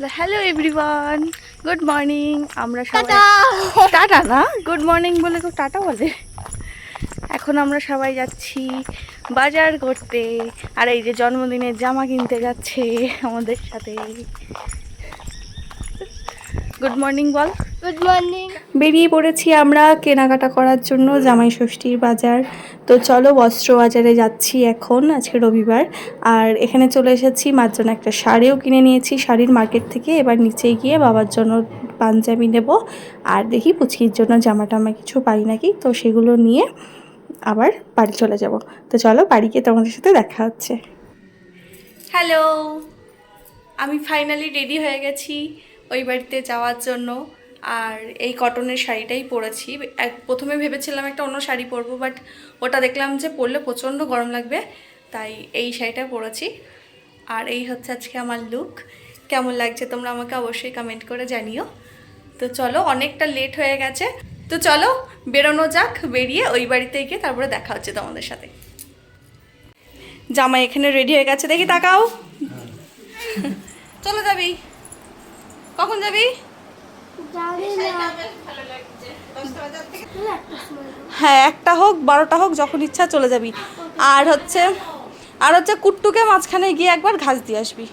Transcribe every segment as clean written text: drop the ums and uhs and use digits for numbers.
Hello everyone, good morning. আমরা সবাই tata না, গুড মর্নিং বলে কেউ টাটা বলে? এখন আমরা সবাই যাচ্ছি বাজার করতে, আর এই যে জন্মদিনের জামা কিনতে যাচ্ছে আমাদের সাথে। গুড মর্নিং বল। Good morning. বেরিয়ে পড়েছি আমরা কেনাকাটা করার জন্য, জামাই ষষ্ঠীর বাজার। তো চলো বস্ত্র বাজারে যাচ্ছি এখন, আজকে রবিবার। আর এখানে চলে এসেছি, মার জন্য একটা শাড়িও কিনে নিয়েছি শাড়ির মার্কেট থেকে। এবার নিচে গিয়ে বাবার জন্য পাঞ্জাবি নেব, আর দেখি পুচকির জন্য জামা টামা কিছু পাই নাকি, তো সেগুলো নিয়ে আবার বাড়ি চলে যাব। তো চলো বাড়ি গিয়ে তোমাদের সাথে দেখা হচ্ছে। হ্যালো, আমি ফাইনালি রেডি হয়ে গেছি ওই বাড়িতে যাওয়ার জন্য। আর এই কটনের শাড়িটাই পরেছি। প্রথমে ভেবেছিলাম একটা অন্য শাড়ি পরবো, বাট ওটা দেখলাম যে পরলে প্রচণ্ড গরম লাগবে, তাই এই শাড়িটা পরেছি। আর এই হচ্ছে আজকে আমার লুক। কেমন লাগছে তোমরা আমাকে অবশ্যই কমেন্ট করে জানিও। তো চলো, অনেকটা লেট হয়ে গেছে, তো চলো বেরোনো যাক। বেরিয়ে ওই বাড়িতে গিয়ে তারপরে দেখা হচ্ছে তোমাদের সাথে। জামাই এখানে রেডি হয়ে গেছে, দেখি তাকাও। চলো যাবি? কখন যাবি? হ্যাঁ, 1টা হোক 12টা হোক, যখন ইচ্ছা চলে যাবি। আর হচ্ছে কুট্টুকে মাঝখানে গিয়ে একবার ঘাস দিয়ে আসবি,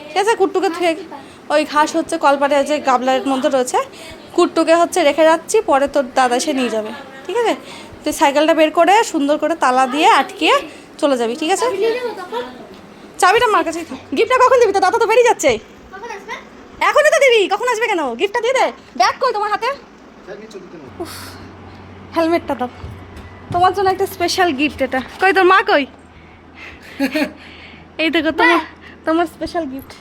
ঠিক আছে? কুট্টুকে থেকে ওই ঘাস হচ্ছে কলপারে যে গাবলার মধ্যে রয়েছে, কুট্টুকে হচ্ছে রেখে যাচ্ছি, পরে তোর দাদা এসে নিয়ে যাবে, ঠিক আছে? তুই সাইকেলটা বের করে সুন্দর করে তালা দিয়ে আটকিয়ে চলে যাবি, ঠিক আছে? চাবিটা মার কাছেই থাক। গিফটটা কখন দিবি? তো দাদা তো বেরিয়ে যাচ্ছে। এখনই তো দিবি, কখন আসবে কেন? গিফটটা দিয়ে দে। ব্যাগ কই তোমার হাতে? হেলমেটটা দাও, তোমার জন্য একটা স্পেশাল গিফট। এটা কই তোর মা কই? এই দেখো তোমার স্পেশাল গিফট।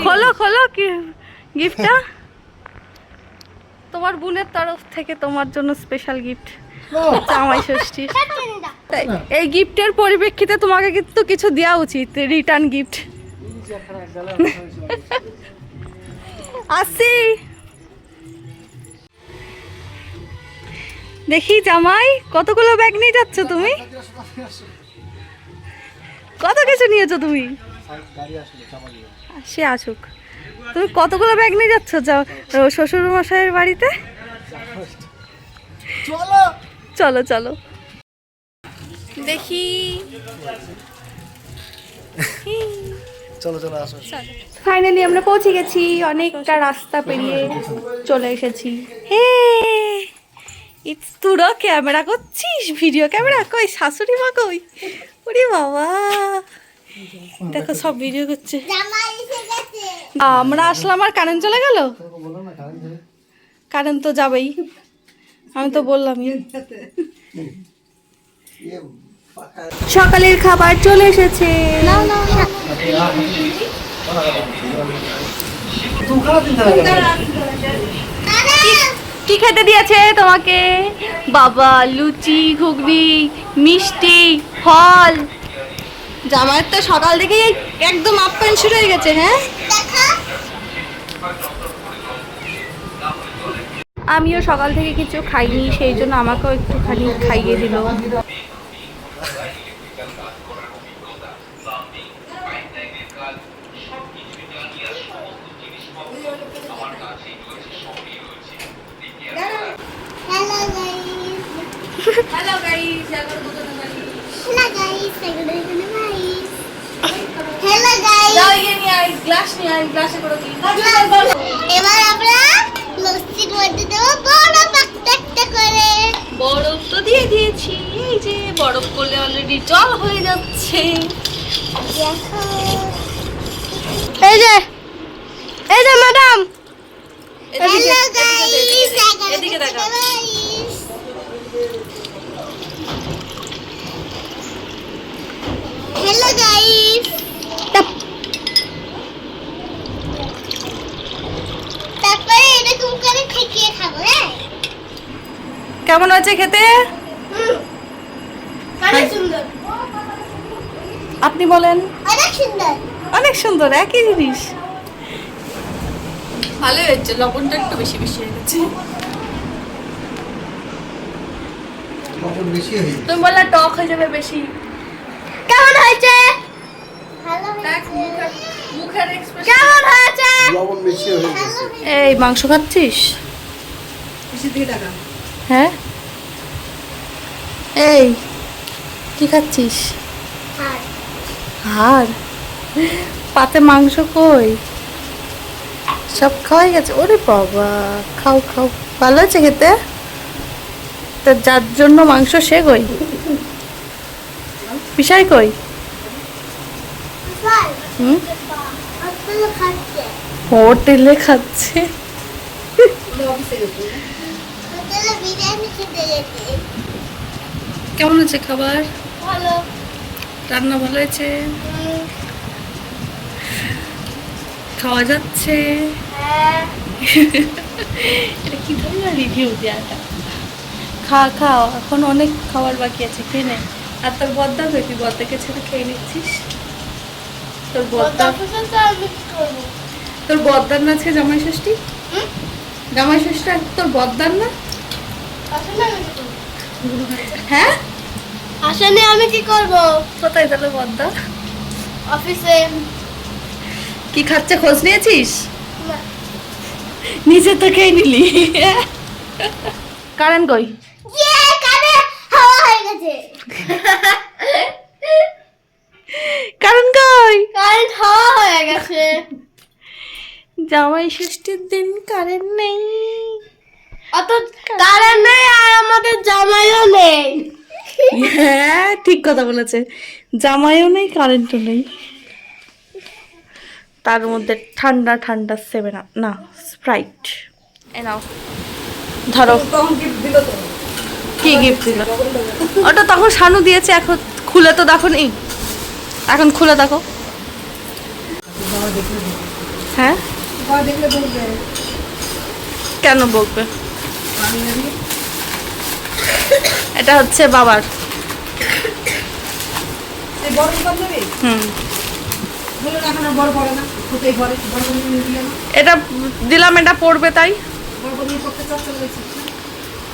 খোলো খোলো, কি গিফটটা? তোমার বোনের তরফ থেকে তোমার জন্য স্পেশাল গিফট, জামাই ষষ্ঠী। এই গিফটের পরিপ্রেক্ষিতে তোমাকে কিন্তু কিছু দেওয়া উচিত, রিটার্ন গিফট। আসি দেখি জামাই, কতগুলো ব্যাগ নিয়ে যাচ্ছ তুমি? কত কিছু নিয়েছো তুমি? সে আসুক। তুমি কতগুলো ব্যাগ নিয়ে যাচ্ছ শ্বশুর মশাইয়ের বাড়িতে? চলো চলো দেখি। চলো চলো আসো। ফাইনালি আমরা পৌঁছে গেছি, অনেকটা রাস্তা পেরিয়ে চলে এসেছি। হে, তোরা ক্যামেরা করছিস? Video camera? কই শাশুড়ি মা কই? ওরে বাবা, দেখো সব ভিডিও করছে। আমরা আসলাম আর কারেন্ট চলে গেল। কারেন্ট তো যাবেই, আমি তো বললামই। সকালের খাবার চলে এসেছে। কি খেতে দিয়েছে তোমাকে বাবা? লুচি, ঘুগনি, মিষ্টি, ফল। জামাইয়ের তো সকাল থেকেই একদম আপ্যায়ন শুরু হয়ে গেছে। হ্যাঁ, আমিও সকাল থেকে কিছু খাইনি, সেই জন্য আমাকেও একটুখানি খাইয়ে দিল। Hello guys, Hello guys, Hello guys. যাও ইয়ে নিয়ে আয়, গ্লাস নিয়ে আয়, গ্লাসে করে দিই। এবার আমরা লস্যির মধ্যে দেবো বরফ একটা করে। বরফ তো দিয়ে দিয়েছি, এই যে বরফ করলে অলরেডি জল হয়ে যাচ্ছে। দেখো, এই যে ম্যাডাম। এদিকে Hello guys, এদিকে দেখা। Hello guys. তারপরে এরকম করে ঠেকিয়ে খাবো। হ্যাঁ, কেমন হয়েছে খেতে? অনেক সুন্দর। আপনি বলেন। অনেক সুন্দর। অনেক সুন্দর, একই জিনিস। ভালোই হয়েছে, লবণটা একটু বেশি বেশি হয়ে গেছে। তুমি বললে টক হয়ে যাবে বেশি। কেমন হয়েছে? ভালো হয়েছে। কেমন হয়েছে? লবণ বেশি হয়ে গেছে। এই মাংস খাচ্ছিস? হ্যাঁ এই কি খাচ্ছিস? হাড়? পাতে মাংস কই? সব খাওয়াই গেছে? ওরে বাবা, খাও খাও, ভালো আছে খেতে? তা যার জন্য মাংস সে কই? পিসাই কই? হুম, আপনারা খাচ্ছে। হোটেলে খাচ্ছে। হোটেলে বিরিয়ানি খেতে গেছে। কেমন আছে খাবার? ভালো। রান্না ভালো হয়েছে? খাওয়া যাচ্ছে? হ্যাঁ। এটা কি ধরনের রিভিউ দেওয়াটা? খা খাও, এখন অনেক খাবার বাকি আছে, খেয়ে নে। আর তোর বদ্দা কই? তুই বদ্দাকে ছেড়ে খেয়ে নিচ্ছিস? তোর বদ্দা, তোর বদ্দার না আজকে জামাই ষষ্ঠী? জামাই ষষ্ঠী তোর বদ্দার না? হ্যাঁ, আসলে আমি কি করব? কোথায় তাহলে বদ্দা? অফিসে। কি খাচ্ছে খোঁজ নিয়েছিস? নিজে তো খেয়ে নিলি। কারেন্ট কই? কানে হাওয়া হয়ে গেছে। কারেন্ট কই? কারেন্ট হাওয়া হয়ে গেছে। জামাই ষষ্ঠীর দিন কারেন্ট নেই। অত কারেন্ট নেই আর আমাদের জামাইও নেই। হ্যাঁ ঠিক কথা বলেছে, জামাইও নেই কারেন্টও নেই, তার মধ্যে ঠান্ডা ঠান্ডা 7 আপ না স্প্রাইট। এ নাও ধরো। কি গিফট দিল? ওটা তখন শানু দিয়েছে, এখন খুলে তো দেখো নি, এখন খুলে দেখো। হ্যাঁ কেন বলবে? এটা হচ্ছে বাবার। হুম, এটা দিলাম, এটা পড়বে তাই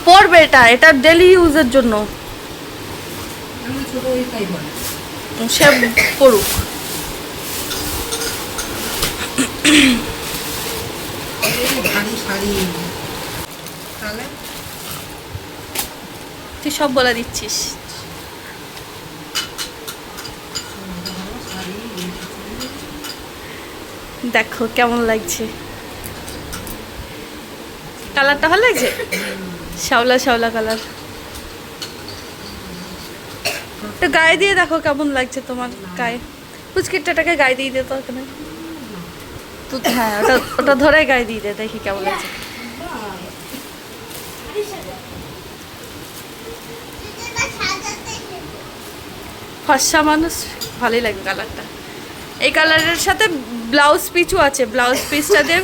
পড়বে, এটা এটা ডেলি ইউজের জন্য। সে পড়ুক। তুই সব বলে দিচ্ছিস। দেখো কেমন লাগছে, কালারটা ভালো লাগছে, শ্যাওলা শ্যাওলা কালার। তো গায়ে দিয়ে দেখো কেমন লাগছে তোমার গায়ে। পুচকিটাটাকে গায়ে দিয়ে দে তো এখানে। তো হ্যাঁ, ওটা ওটা ধরে গায়ে দিয়ে দে, দেখি কেমন লাগছে। ফর্সা মানুষ, ভালোই লাগবে কালারটা। এই কালারের সাথে ব্লাউজ পিচও আছে, ব্লাউজ পিসটা দিয়ে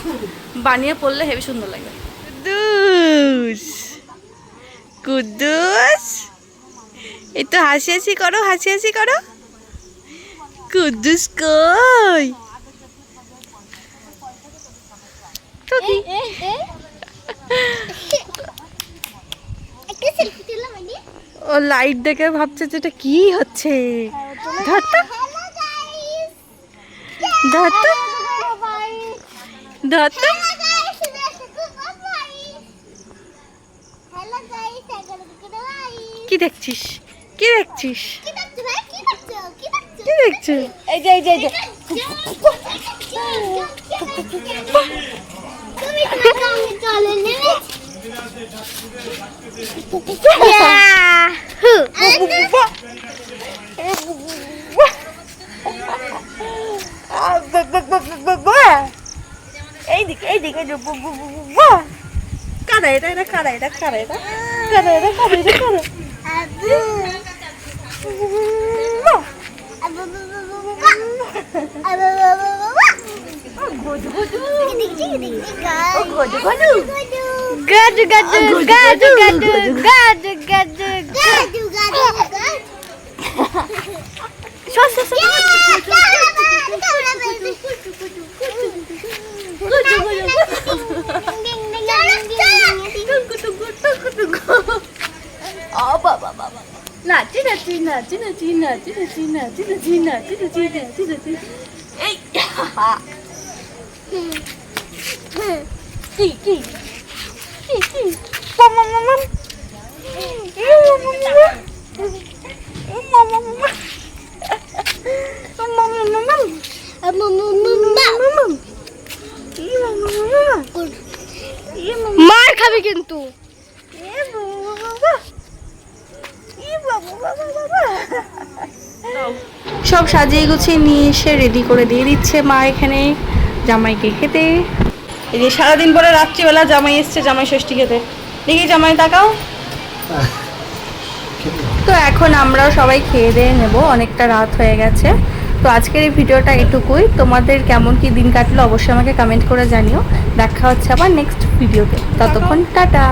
বানিয়ে পরলে হেবি সুন্দর লাগবে। কুদ্দুস কুদ্দুস, এই তো হাসি হাসি করো, হাসি হাসি করো। কুদ্দুস কই? তো কি ও লাইট দেখে ভাবছে যে এটা কি হচ্ছে। ধরতো ধরতো ধরতো। কি দেখছিস? কি দেখছিস? কি দেখছো? এই যে এই যে এই যে এইদিকে এইদিকে কারা এটা? এটা কারা? এটা কারা? এটা কারা? এটা কারা? এটা কারা? Gadu gadu gadu gadu gadu gadu gadu gadu. নাচি নাচি নাচি নাচি নাচি নাচি নাচি নাচি নাচি নাচি নাচি নাচি। এই কি কি কি কি মামা মামা মার খাবি কিন্তু। সব সাজিয়ে গুছিয়ে নিয়ে এসে রেডি করে দিয়ে দিচ্ছে মা এখানে জামাইকে খেতে। এই যে সারাদিন পরে রাত্রিবেলা জামাই এসছে জামাই ষষ্ঠী খেতে। দেখি জামাই তাকাও। তো এখন আমরাও সবাই খেয়ে দিয়ে নেবো, অনেকটা রাত হয়ে গেছে। তো আজকের এই ভিডিওটা এটুকুই। তোমাদের কেমন কি দিন কাটলো অবশ্যই আমাকে কমেন্ট করে জানিও। দেখা হচ্ছে আবার নেক্সট ভিডিওতে, ততক্ষণ টাটা।